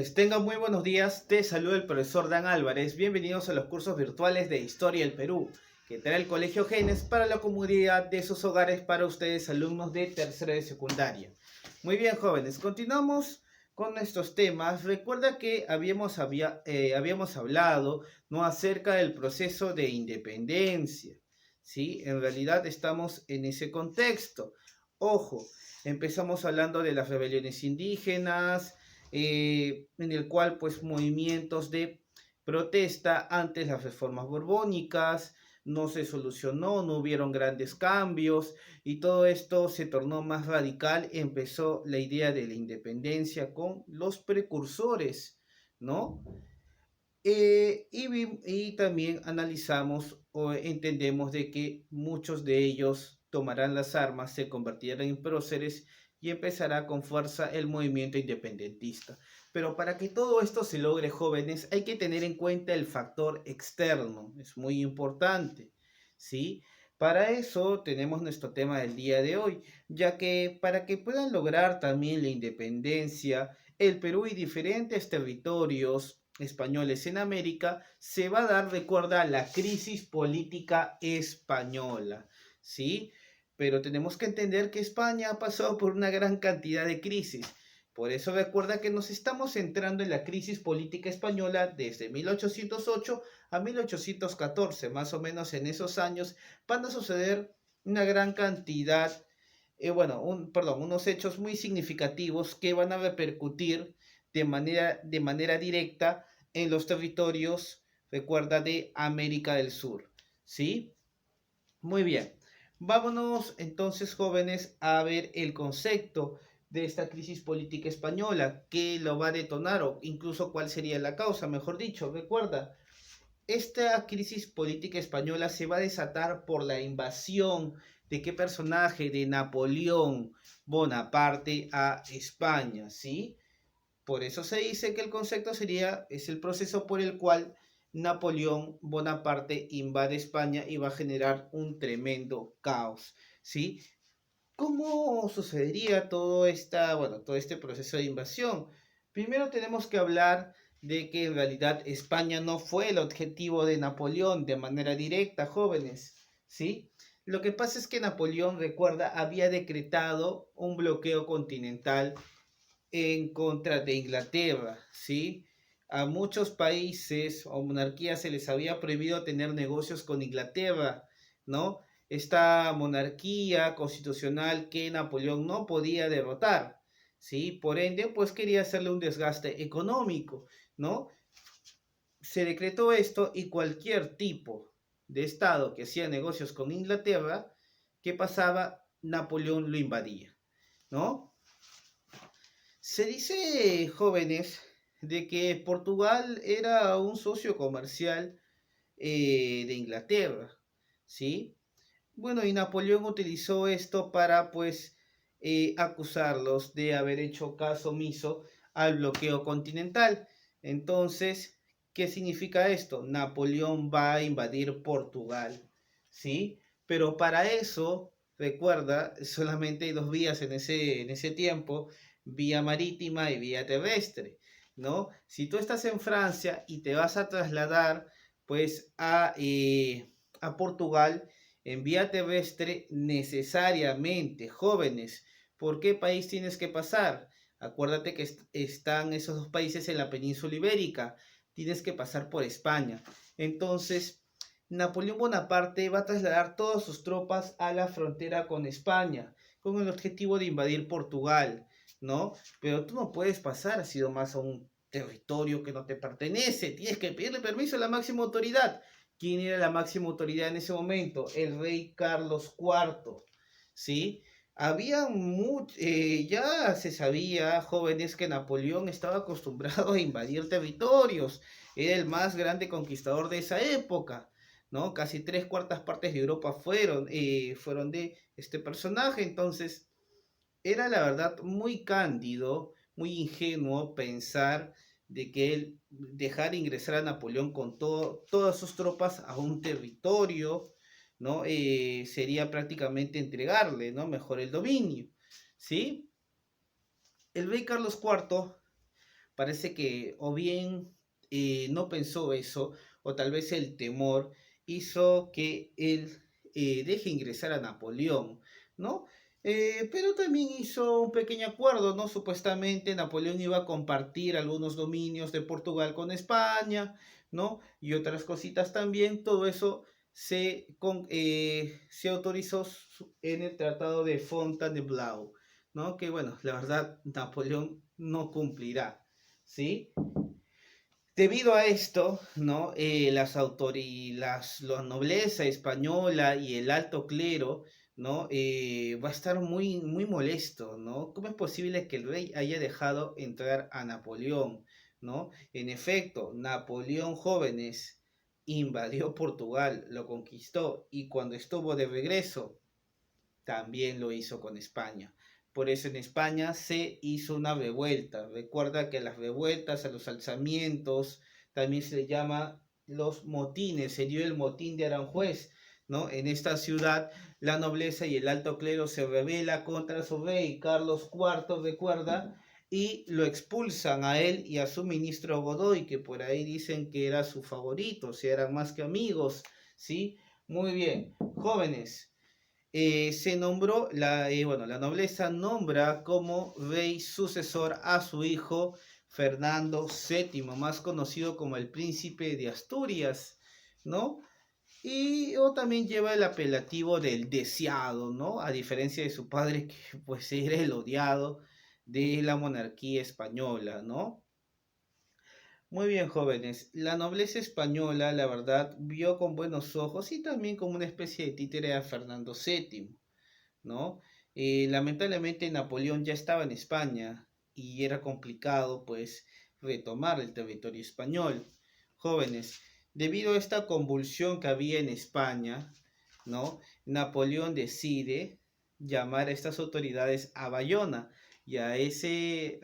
Tengan muy buenos días, te saluda el profesor Dan Álvarez, bienvenidos a los cursos virtuales de Historia del Perú, que trae el Colegio Genes para la comunidad de sus hogares para ustedes alumnos de tercera de secundaria. Muy bien jóvenes, continuamos con nuestros temas. Recuerda que habíamos hablado, ¿no?, acerca del proceso de independencia, ¿sí? En realidad estamos en ese contexto. Ojo, empezamos hablando de las rebeliones indígenas, en el cual pues movimientos de protesta ante las reformas borbónicas no se solucionó, no hubieron grandes cambios y todo esto se tornó más radical. Empezó la idea de la independencia con los precursores, ¿no? Y también analizamos o entendemos de que muchos de ellos tomarán las armas, se convertirán en próceres y empezará con fuerza el movimiento independentista. Pero para que todo esto se logre, jóvenes, hay que tener en cuenta el factor externo, es muy importante, ¿sí? Para eso tenemos nuestro tema del día de hoy, ya que para que puedan lograr también la independencia, el Perú y diferentes territorios españoles en América, se va a dar, recuerda, la crisis política española, ¿sí? Pero tenemos que entender que España ha pasado por una gran cantidad de crisis. Por eso recuerda que nos estamos centrando en la crisis política española desde 1808 a 1814, más o menos en esos años van a suceder una gran cantidad, unos hechos muy significativos que van a repercutir de manera directa en los territorios, recuerda, de América del Sur, ¿sí? Muy bien. Vámonos entonces, jóvenes, a ver el concepto de esta crisis política española, qué lo va a detonar o incluso cuál sería la causa, mejor dicho. Recuerda, esta crisis política española se va a desatar por la invasión de qué personaje, de Napoleón Bonaparte a España, ¿sí? Por eso se dice que el concepto es el proceso por el cual Napoleón Bonaparte invade España y va a generar un tremendo caos, ¿sí? ¿Cómo sucedería todo este proceso de invasión? Primero tenemos que hablar de que en realidad España no fue el objetivo de Napoleón de manera directa, jóvenes, ¿sí? Lo que pasa es que Napoleón, recuerda, había decretado un bloqueo continental en contra de Inglaterra, ¿sí? A muchos países o monarquías se les había prohibido tener negocios con Inglaterra, ¿no? Esta monarquía constitucional que Napoleón no podía derrotar, ¿sí? Por ende, pues quería hacerle un desgaste económico, ¿no? Se decretó esto y cualquier tipo de estado que hacía negocios con Inglaterra, ¿qué pasaba? Napoleón lo invadía, ¿no? Se dice, jóvenes, de que Portugal era un socio comercial de Inglaterra, ¿sí? Bueno, y Napoleón utilizó esto para, pues, acusarlos de haber hecho caso omiso al bloqueo continental. Entonces, ¿qué significa esto? Napoleón va a invadir Portugal, ¿sí? Pero para eso, recuerda, solamente hay dos vías en ese tiempo, vía marítima y vía terrestre, ¿no? Si tú estás en Francia y te vas a trasladar, pues, a Portugal, en vía terrestre necesariamente, jóvenes. ¿Por qué país tienes que pasar? Acuérdate que están esos dos países en la península ibérica. Tienes que pasar por España. Entonces, Napoleón Bonaparte va a trasladar todas sus tropas a la frontera con España, con el objetivo de invadir Portugal, ¿no? Pero tú no puedes pasar así nomás a un territorio que no te pertenece. Tienes que pedirle permiso a la máxima autoridad. ¿Quién era la máxima autoridad en ese momento? El rey Carlos IV, ¿sí? Ya se sabía, jóvenes, que Napoleón estaba acostumbrado a invadir territorios, era el más grande conquistador de esa época, ¿no? Casi tres cuartas partes de Europa fueron de este personaje. Entonces era la verdad muy cándido, muy ingenuo pensar de que él dejar ingresar a Napoleón con todas sus tropas a un territorio, ¿no? Sería prácticamente entregarle, ¿no? Mejor el dominio, ¿sí? El rey Carlos IV parece que o bien no pensó eso, o tal vez el temor hizo que él deje ingresar a Napoleón, ¿no? Pero también hizo un pequeño acuerdo, ¿no? Supuestamente Napoleón iba a compartir algunos dominios de Portugal con España, ¿no? Y otras cositas también, todo eso se autorizó en el Tratado de Fontainebleau, ¿no? Que bueno, la verdad Napoleón no cumplirá, ¿sí? Debido a esto, ¿no? La nobleza española y el alto clero, ¿no? Va a estar muy, muy molesto, ¿no? ¿Cómo es posible que el rey haya dejado entrar a Napoleón, ¿no? En efecto, Napoleón Jóvenes invadió Portugal, lo conquistó y cuando estuvo de regreso también lo hizo con España. Por eso en España se hizo una revuelta. Recuerda que a las revueltas, a los alzamientos, también se le llama los motines. Se dio el motín de Aranjuez, ¿no? En esta ciudad, la nobleza y el alto clero se rebela contra su rey, Carlos IV, recuerda, y lo expulsan a él y a su ministro Godoy, que por ahí dicen que era su favorito, o sea, eran más que amigos, ¿sí? Muy bien, jóvenes, se nombró, la nobleza nombra como rey sucesor a su hijo Fernando VII, más conocido como el príncipe de Asturias, ¿no? Y o también lleva el apelativo del deseado, ¿no? A diferencia de su padre, que pues era el odiado de la monarquía española, ¿no? Muy bien, jóvenes. La nobleza española, la verdad, vio con buenos ojos y también como una especie de títere a Fernando VII, ¿no? Lamentablemente Napoleón ya estaba en España y era complicado pues retomar el territorio español. Jóvenes, debido a esta convulsión que había en España, ¿no? Napoleón decide llamar a estas autoridades a Bayona y a ese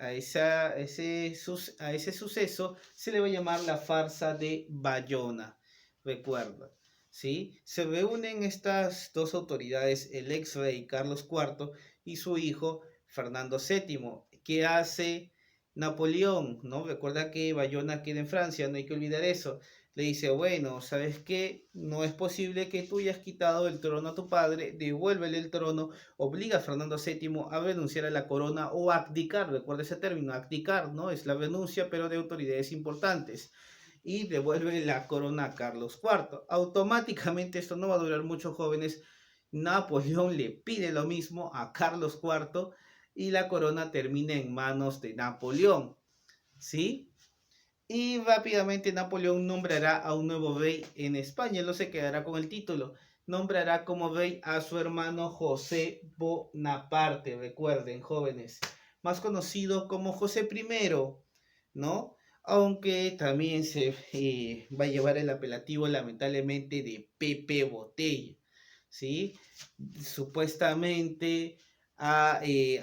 suceso se le va a llamar la farsa de Bayona, recuerda. ¿Sí? Se reúnen estas dos autoridades, el ex rey Carlos IV y su hijo Fernando VII. ¿Qué hace Napoleón? ¿No? Recuerda que Bayona queda en Francia, no hay que olvidar eso. Le dice, bueno, ¿sabes qué? No es posible que tú hayas quitado el trono a tu padre, devuélvele el trono, obliga a Fernando VII a renunciar a la corona o a abdicar, recuerda ese término, abdicar, ¿no? Es la renuncia, pero de autoridades importantes, y devuelve la corona a Carlos IV. Automáticamente, esto no va a durar mucho, jóvenes, Napoleón le pide lo mismo a Carlos IV y la corona termina en manos de Napoleón, ¿sí? Y rápidamente Napoleón nombrará a un nuevo rey en España, él no se quedará con el título, nombrará como rey a su hermano José Bonaparte, recuerden, jóvenes, más conocido como José I, ¿no? Aunque también se va a llevar el apelativo lamentablemente de Pepe Botella, ¿sí? Supuestamente a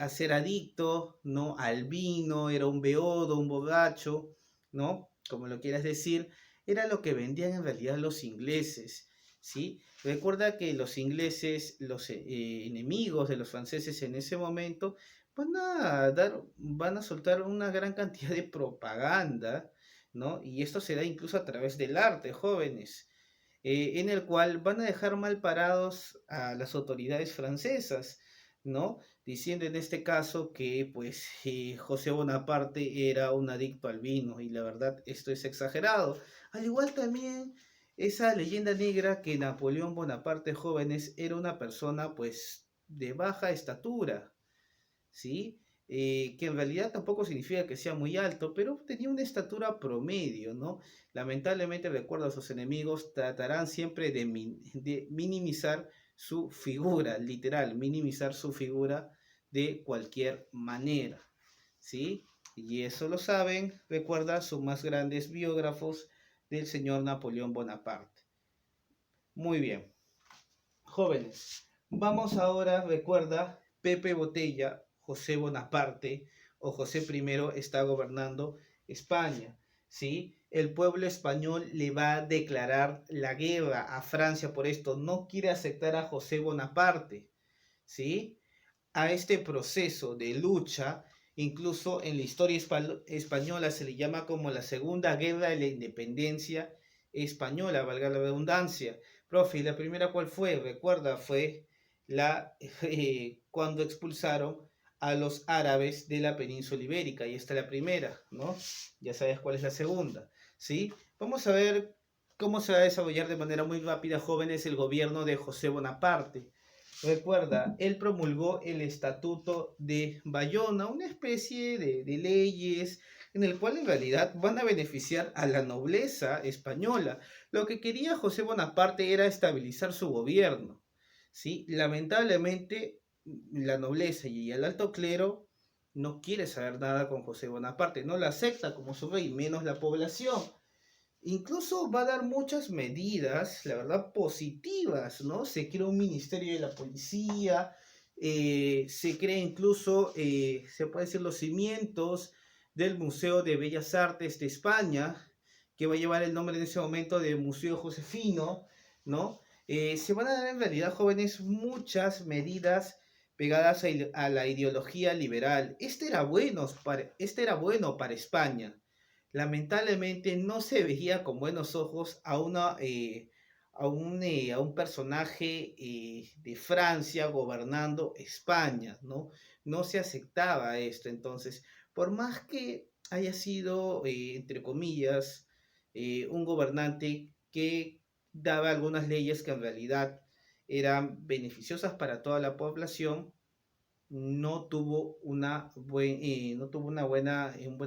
ser adicto, ¿no? Al vino, era un beodo, un borracho, ¿no? Como lo quieras decir, era lo que vendían en realidad los ingleses, ¿sí? Recuerda que los ingleses, los enemigos de los franceses en ese momento, van a soltar una gran cantidad de propaganda, ¿no? Y esto se da incluso a través del arte, jóvenes, en el cual van a dejar mal parados a las autoridades francesas, ¿no? Diciendo en este caso que pues José Bonaparte era un adicto al vino y la verdad esto es exagerado. Al igual también esa leyenda negra que Napoleón Bonaparte jóvenes era una persona pues de baja estatura, ¿sí? Que en realidad tampoco significa que sea muy alto, pero tenía una estatura promedio, ¿no? Lamentablemente, recuerdo a sus enemigos, tratarán siempre de minimizar su figura, literal, minimizar su figura de cualquier manera, ¿sí? Y eso lo saben, recuerda, sus más grandes biógrafos del señor Napoleón Bonaparte. Muy bien, jóvenes, vamos ahora, recuerda, Pepe Botella, José Bonaparte o José I está gobernando España, ¿sí? El pueblo español le va a declarar la guerra a Francia por esto, no quiere aceptar a José Bonaparte, ¿sí? A este proceso de lucha Incluso en la historia española se le llama como la Segunda Guerra de la Independencia Española, valga la redundancia. Profe, ¿la primera cuál fue? Recuerda, fue la cuando expulsaron a los árabes de la península ibérica, y esta es la primera, ¿no? Ya sabes cuál es la segunda, ¿sí? Vamos a ver cómo se va a desarrollar de manera muy rápida, jóvenes, el gobierno de José Bonaparte. Recuerda, él promulgó el Estatuto de Bayona, una especie de leyes en el cual en realidad van a beneficiar a la nobleza española. Lo que quería José Bonaparte era estabilizar su gobierno, ¿sí? Lamentablemente, la nobleza y el alto clero no quiere saber nada con José Bonaparte, no lo acepta como su rey, menos la población. Incluso va a dar muchas medidas, la verdad, positivas, ¿no? Se crea un ministerio de la policía, se crea incluso, se puede decir, los cimientos del Museo de Bellas Artes de España, que va a llevar el nombre en ese momento de Museo Josefino, ¿no? Se van a dar en realidad, jóvenes, muchas medidas pegadas a la ideología liberal. Este era bueno para España. Lamentablemente no se veía con buenos ojos a un personaje de Francia gobernando España, ¿no? No se aceptaba esto. Entonces, por más que haya sido, entre comillas, un gobernante que daba algunas leyes que en realidad eran beneficiosas para toda la población, no tuvo un buen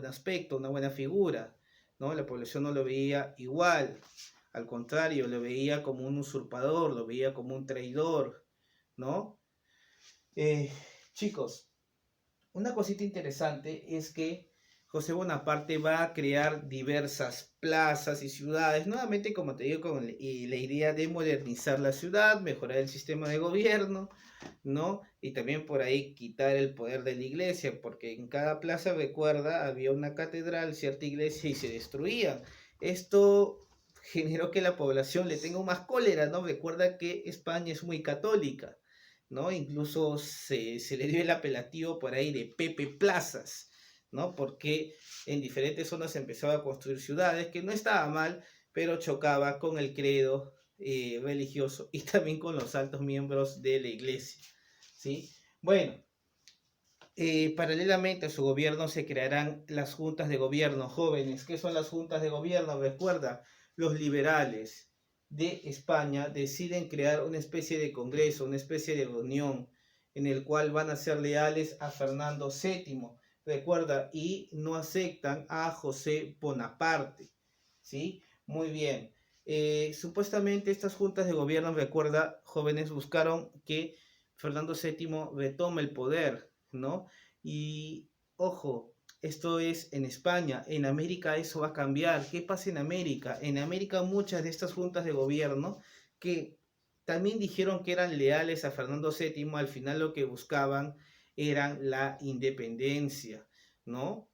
aspecto, una buena figura, ¿no? La población no lo veía igual, al contrario, lo veía como un usurpador, lo veía como un traidor, ¿no? Eh, Chicos, una cosita interesante es que José Bonaparte va a crear diversas plazas y ciudades, nuevamente, como te digo, con la idea de modernizar la ciudad, mejorar el sistema de gobierno, ¿no? Y también por ahí quitar el poder de la iglesia, porque en cada plaza, recuerda, había una catedral, cierta iglesia, y se destruía. Esto generó que la población le tenga más cólera, ¿no? Recuerda que España es muy católica, ¿no? Incluso se le dio el apelativo por ahí de Pepe Plazas, ¿no? Porque en diferentes zonas se empezaba a construir ciudades, que no estaba mal, pero chocaba con el credo religioso y también con los altos miembros de la iglesia, ¿sí? Bueno, paralelamente a su gobierno se crearán las juntas de gobierno, jóvenes. ¿Qué son las juntas de gobierno? Recuerda, los liberales de España deciden crear una especie de congreso, una especie de reunión en el cual van a ser leales a Fernando VII, recuerda, y no aceptan a José Bonaparte, ¿sí? Muy bien. Supuestamente estas juntas de gobierno, recuerda, jóvenes, buscaron que Fernando VII retome el poder, ¿no? Y ojo, esto es en España, en América eso va a cambiar. ¿Qué pasa en América? En América muchas de estas juntas de gobierno que también dijeron que eran leales a Fernando VII, al final lo que buscaban eran la independencia, ¿no?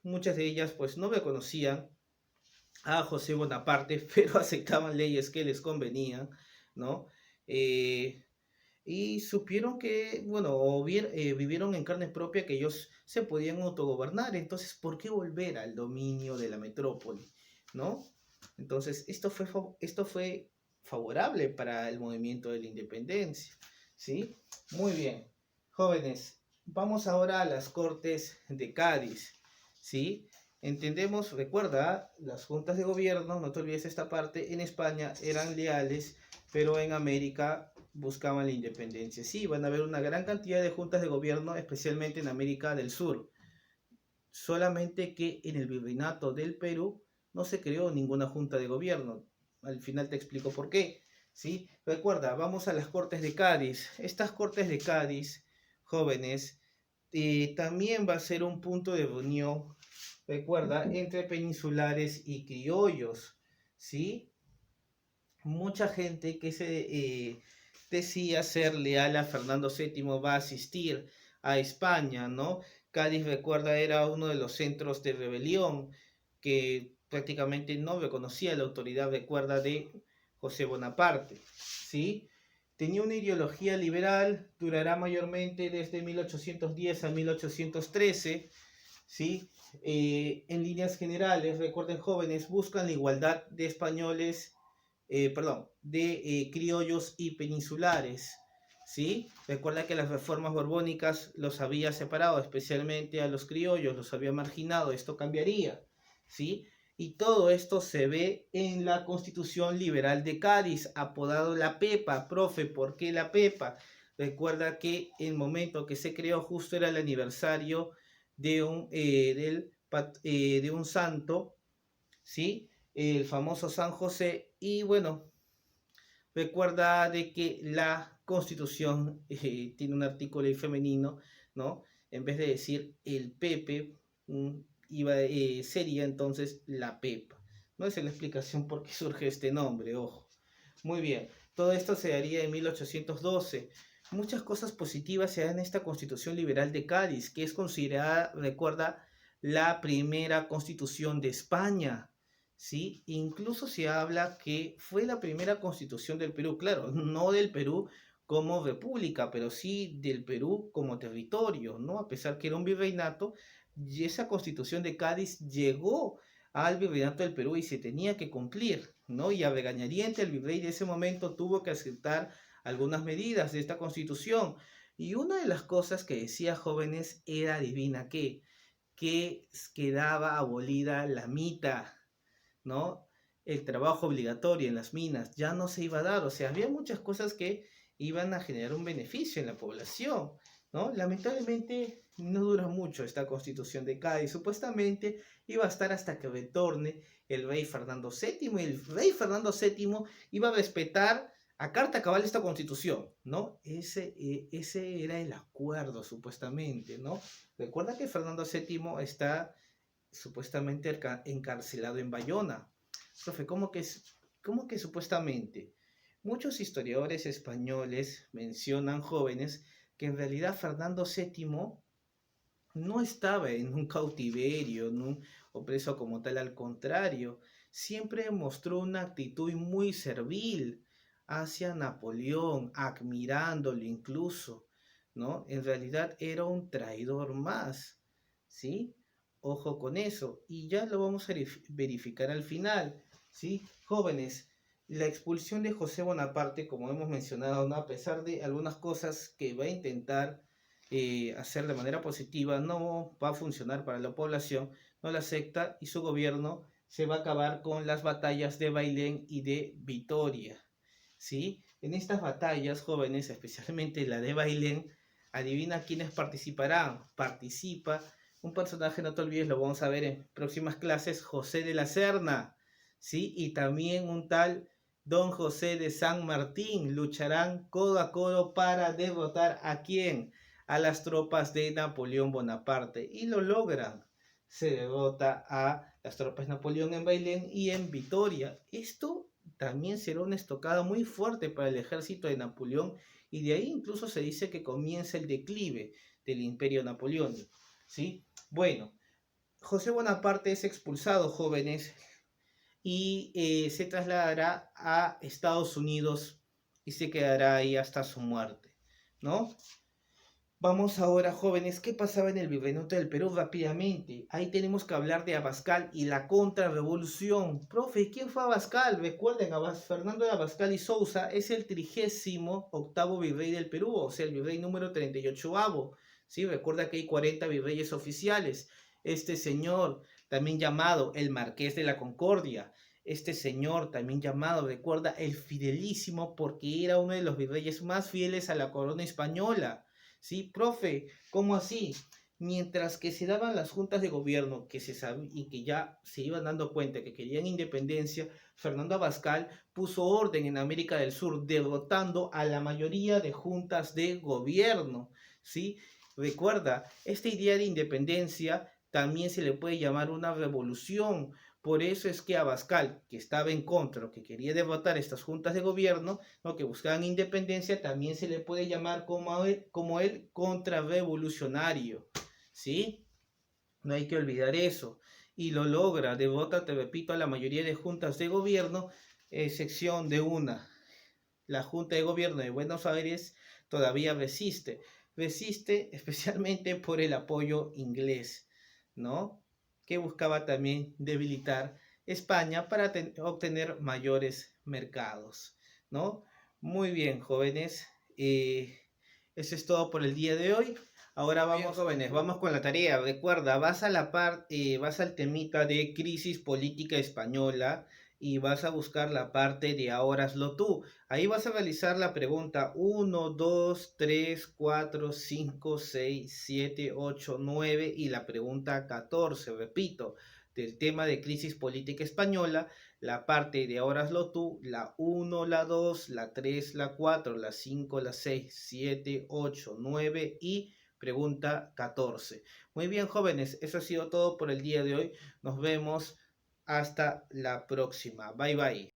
Muchas de ellas pues no reconocían a José Bonaparte, pero aceptaban leyes que les convenían, ¿no? Eh, y supieron que, bueno, vivieron en carne propia que ellos se podían autogobernar. Entonces, ¿por qué volver al dominio de la metrópoli? ¿No? Entonces, esto fue favorable para el movimiento de la independencia, ¿sí? Muy bien. Jóvenes, vamos ahora a las Cortes de Cádiz, ¿sí? Entendemos, recuerda, las juntas de gobierno, no te olvides esta parte, en España eran leales, pero en América buscaban la independencia. Sí, van a haber una gran cantidad de juntas de gobierno, especialmente en América del Sur. Solamente que en el virreinato del Perú no se creó ninguna junta de gobierno. Al final te explico por qué. ¿Sí? Recuerda, vamos a las Cortes de Cádiz. Estas Cortes de Cádiz, jóvenes, también va a ser un punto de reunión, recuerda, entre peninsulares y criollos. ¿Sí? Mucha gente que decía ser leal a Fernando VII va a asistir a España, ¿no? Cádiz, recuerda, era uno de los centros de rebelión que prácticamente no reconocía la autoridad, recuerda, de José Bonaparte, ¿sí? Tenía una ideología liberal, durará mayormente desde 1810 a 1813, ¿sí? En líneas generales, recuerden jóvenes, buscan la igualdad de españoles, de criollos y peninsulares, ¿sí? Recuerda que las reformas borbónicas los había separado, especialmente a los criollos, los había marginado, esto cambiaría, ¿sí? Y todo esto se ve en la Constitución Liberal de Cádiz, apodado la Pepa. Profe, ¿por qué la Pepa? Recuerda que el momento que se creó justo era el aniversario de un santo, ¿sí? El famoso San José. Y bueno, recuerda de que la Constitución tiene un artículo ahí femenino, ¿no? En vez de decir el Pepe, sería entonces la Pepa. No es la explicación por qué surge este nombre, ojo. Muy bien, todo esto se daría en 1812. Muchas cosas positivas se dan en esta Constitución Liberal de Cádiz, que es considerada, recuerda, la primera constitución de España. ¿Sí? Incluso se habla que fue la primera constitución del Perú, claro, no del Perú como república, pero sí del Perú como territorio, ¿no? A pesar que era un virreinato, y esa constitución de Cádiz llegó al virreinato del Perú y se tenía que cumplir, ¿no? Y a regañadiente el virrey de ese momento tuvo que aceptar algunas medidas de esta constitución. Y una de las cosas que decía jóvenes era, adivina qué, que quedaba abolida la mita, ¿no? El trabajo obligatorio en las minas ya no se iba a dar, o sea, había muchas cosas que iban a generar un beneficio en la población, ¿no? Lamentablemente no dura mucho esta constitución de Cádiz, supuestamente iba a estar hasta que retorne el rey Fernando VII, y el rey Fernando VII iba a respetar a carta cabal esta constitución, ¿no? Ese era el acuerdo, supuestamente, ¿no? Recuerda que Fernando VII está supuestamente encarcelado en Bayona. Profe, cómo que supuestamente? Muchos historiadores españoles mencionan, jóvenes, que en realidad Fernando VII no estaba en un cautiverio o preso como tal, al contrario, siempre mostró una actitud muy servil hacia Napoleón, admirándolo incluso, ¿no? En realidad era un traidor más, ¿sí? Ojo con eso, y ya lo vamos a verificar al final, ¿sí? Jóvenes, la expulsión de José Bonaparte, como hemos mencionado, ¿no? A pesar de algunas cosas que va a intentar hacer de manera positiva, no va a funcionar para la población, no la acepta y su gobierno se va a acabar con las batallas de Bailén y de Vitoria, ¿sí? En estas batallas, jóvenes, especialmente la de Bailén, adivina quiénes participarán. Participa un personaje, no te olvides, lo vamos a ver en próximas clases, José de la Serna, ¿sí? Y también un tal Don José de San Martín. Lucharán codo a codo para derrotar a quién, a las tropas de Napoleón Bonaparte, y lo logran. Se derrota a las tropas de Napoleón en Bailén y en Vitoria. Esto también será una estocada muy fuerte para el ejército de Napoleón, y de ahí incluso se dice que comienza el declive del imperio napoleónico, ¿sí? Bueno, José Bonaparte es expulsado, jóvenes, y se trasladará a Estados Unidos y se quedará ahí hasta su muerte, ¿no? Vamos ahora, jóvenes, ¿qué pasaba en el virreinato del Perú rápidamente? Ahí tenemos que hablar de Abascal y la contrarrevolución. Profe, ¿quién fue Abascal? Recuerden, Fernando de Abascal y Sousa es el 38º virrey del Perú, o sea, el virrey número 38º. ¿Sí? Recuerda que hay 40 virreyes oficiales. Este señor, también llamado el Marqués de la Concordia, este señor, también llamado, recuerda, el Fidelísimo, porque era uno de los virreyes más fieles a la corona española. Sí, profe, ¿cómo así? Mientras que se daban las juntas de gobierno y que ya se iban dando cuenta que querían independencia, Fernando Abascal puso orden en América del Sur, derrotando a la mayoría de juntas de gobierno, ¿sí? Recuerda, esta idea de independencia también se le puede llamar una revolución. Por eso es que Abascal, que estaba en contra, que quería derrotar estas juntas de gobierno, ¿no? Que buscaban independencia, también se le puede llamar como el contrarrevolucionario, ¿sí? No hay que olvidar eso. Y lo logra, derrota, te repito, a la mayoría de juntas de gobierno, excepción de una. la Junta de Gobierno de Buenos Aires todavía resiste. Resiste especialmente por el apoyo inglés, ¿no? Que buscaba también debilitar España para obtener mayores mercados, ¿no? Muy bien, jóvenes. Eso es todo por el día de hoy. Ahora vamos, bien, jóvenes, vamos con la tarea. Recuerda, vas al temita de crisis política española y vas a buscar la parte de ahora hazlo tú. Ahí vas a realizar la pregunta 1, 2, 3, 4, 5, 6, 7, 8, 9 y la pregunta 14. Repito, del tema de crisis política española, la parte de ahora hazlo tú, la 1, la 2, la 3, la 4, la 5, la 6, 7, 8, 9 y pregunta 14. Muy bien, jóvenes, eso ha sido todo por el día de hoy. Nos vemos hasta la próxima. Bye bye.